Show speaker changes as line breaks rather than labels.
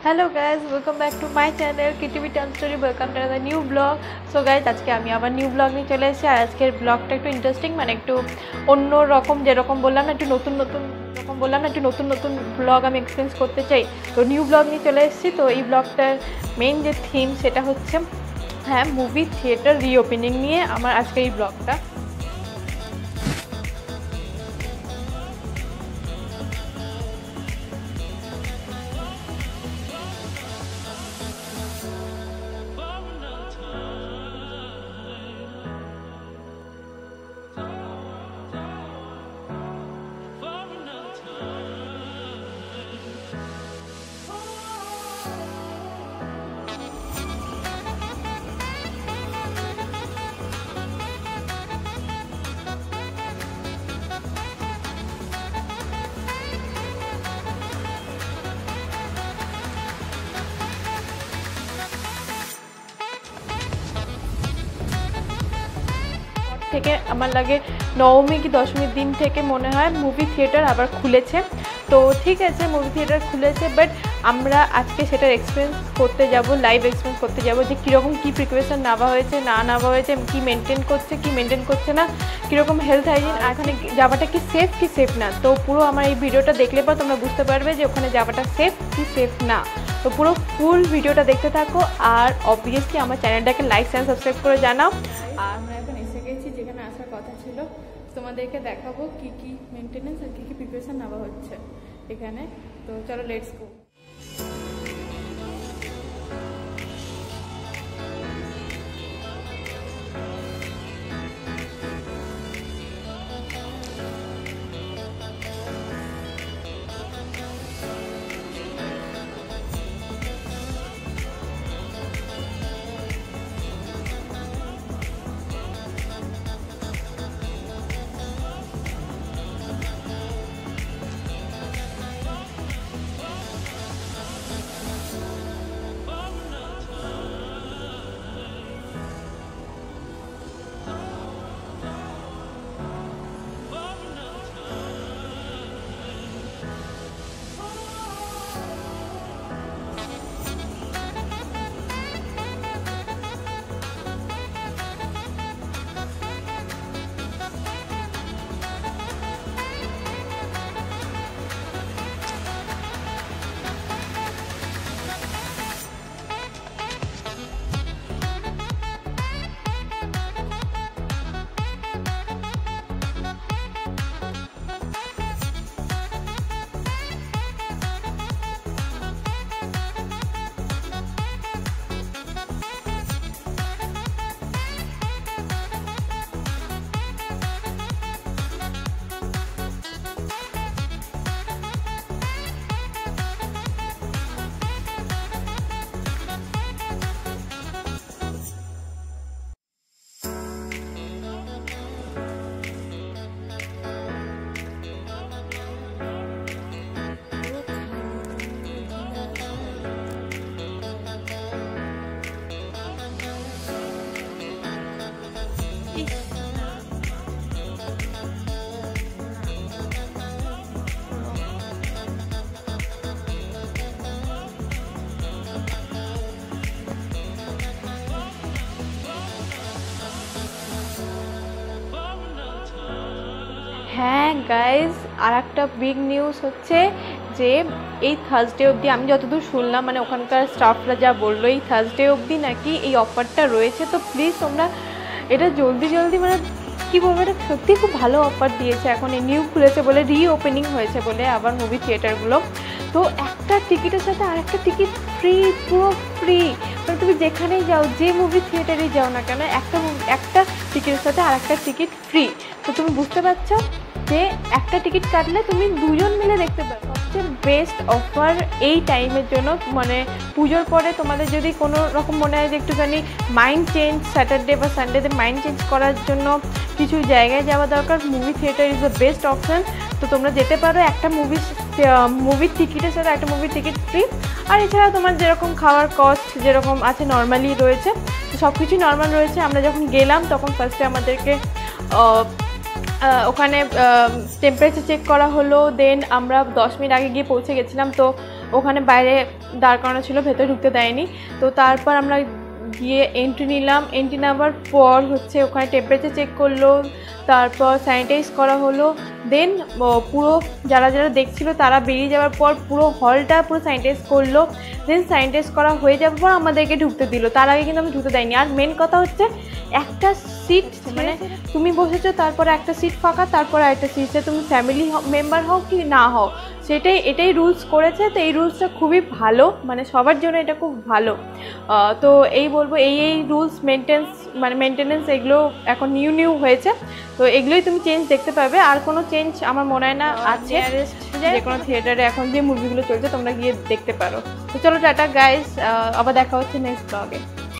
Hello guys welcome back to my channel किटीवी टन story welcome to the new blog. So guys आज के आमी आबार न्यू ब्लग निये चले एसेछि और आजकेर ब्लगटा एकटु इंटरेस्टिंग माने एकटु अन्य रकम जेरकम बोललाम ना एकटु नतुन नतुन ब्लग आमी एक्सपिरियेंस करते चाइ तो न्यू ब्लग निये चले एसेछि। तो এই ব্লগটার मेन যে থিম সেটা হচ্ছে হ্যাঁ মুভি থিয়েটার রিওপেনিং নিয়ে আমার আজকের এই ব্লগটা। থেকে আমার লাগে নবমী কি দশমীর দিন থেকে মনে হয় মুভি থিয়েটার আবার খুলেছে। তো ঠিক আছে মুভি থিয়েটার খুলেছে বাট আমরা আজকে সেটার এক্সপিরিয়েন্স করতে যাব, লাইভ এক্সপিরিয়েন্স করতে যাব যে কীরকম কী প্রিপারেশন নেওয়া হয়েছে না নেওয়া হয়েছে, কী মেনটেন করছে না, কীরকম হেলথ হাইজিন, আর ওখানে যাওয়াটা কি সেফ না। তো পুরো আমার এই ভিডিওটা দেখলে পর তোমরা বুঝতে পারবে যে ওখানে যাওয়াটা সেফ কি সেফ না। তো পুরো ফুল ভিডিওটা দেখতে থাকো আর অবভিয়াসলি আমার চ্যানেলটাকে লাইক অ্যান্ড সাবস্ক্রাইব করে জানাও। আর আমরা এখন এসে গেছি যেখানে আসার কথা ছিল, তোমাদেরকে দেখাবো কি কি মেনটেনেন্স আর কি কি প্রিপারেশন নেওয়া হচ্ছে এখানে। তো চলো লেটস গো। হ্যাঁ গাইজ আর একটা বিগ নিউজ হচ্ছে যে এই থার্সডে অবধি আমি যতদূর শুনলাম মানে ওখানকার স্টাফরা যা বললো এই থার্সডে অবধি নাকি এই অফারটা রয়েছে। তো প্লিজ তোমরা এটা জলদি মানে কী বলবো, এটা সত্যি খুব ভালো অফার দিয়েছে। এখন এই নিউ খুলেছে বলে রিওপেনিং হয়েছে বলে আবার মুভি থিয়েটারগুলো, তো একটা টিকিটের সাথে আরেকটা টিকিট ফ্রি, পুরো ফ্রি। মানে তুমি যেখানেই যাও যে মুভি থিয়েটারেই যাও না কেন একটা টিকিটের সাথে আরেকটা টিকিট ফ্রি। তো তুমি বুঝতে পারছো যে একটা টিকিট কাটলে তুমি দুজন মিলে দেখতে পারো। সবচেয়ে বেস্ট অফার এই টাইমের জন্য, মানে পুজোর পরে তোমাদের যদি কোনো রকম মনে হয় যে একটুখানি মাইন্ড চেঞ্জ, স্যাটারডে বা সানডেতে মাইন্ড চেঞ্জ করার জন্য কিছু জায়গায় যাওয়া দরকার, movie theatre is the best option. তো তোমরা যেতে পারো, একটা মুভির টিকিটের সাথে একটা মুভির টিকিট ফ্রি। আর এছাড়া তোমার যেরকম খাওয়ার কস্ট যেরকম আছে নর্মালি রয়েছে, তো সব কিছুই নর্মাল রয়েছে। আমরা যখন গেলাম তখন ফার্স্টে আমাদেরকে ওখানে টেম্পারেচার চেক করা হলো, দেন আমরা 10 মিনিট আগে গিয়ে পৌঁছে গেছিলাম। তো ওখানে বাইরে দাঁড় করানো ছিল, ভেতরে ঢুকতে দেয়নি। তো তারপর আমরা গিয়ে এন্ট্রি নিলাম। এন্ট্রি নেওয়ার পর হচ্ছে ওখানে টেম্পারেচার চেক করলো, তারপর স্যানিটাইজ করা হলো। দেন পুরো যারা যারা দেখছিলো তারা বেরিয়ে যাওয়ার পর পুরো হলটা পুরো স্যানিটাইজ করলো। দেন স্যানিটাইজ করা হয়ে যাওয়ার পর আমাদেরকে ঢুকতে দিল, তার আগে কিন্তু আমি ঢুকতে দেয়নি। আর মেন কথা হচ্ছে একটা সিট মানে তুমি বসেছো, তারপরে একটা সিট ফাঁকা, তারপরে একটা সিটে তুমি ফ্যামিলি মেম্বার হও কি না হও, এটাই রুলস করেছে। তো এই রুলসটা খুবই ভালো, মানে সবার জন্য এটা খুব ভালো। তো এই বলবো এই রুলস মেনটেন্যান্স এগুলো এখন নিউ হয়েছে। তো এগুলোই তুমি চেঞ্জ দেখতে পাবে, আর কোনো চেঞ্জ আমার মনে হয় না আছে। যে কোনো থিয়েটারে এখন যে মুভিগুলো চলছে তোমরা গিয়ে দেখতে পারো। তো চলো টাটা গাইস, আবার দেখা হচ্ছে নেক্সট ব্লগে।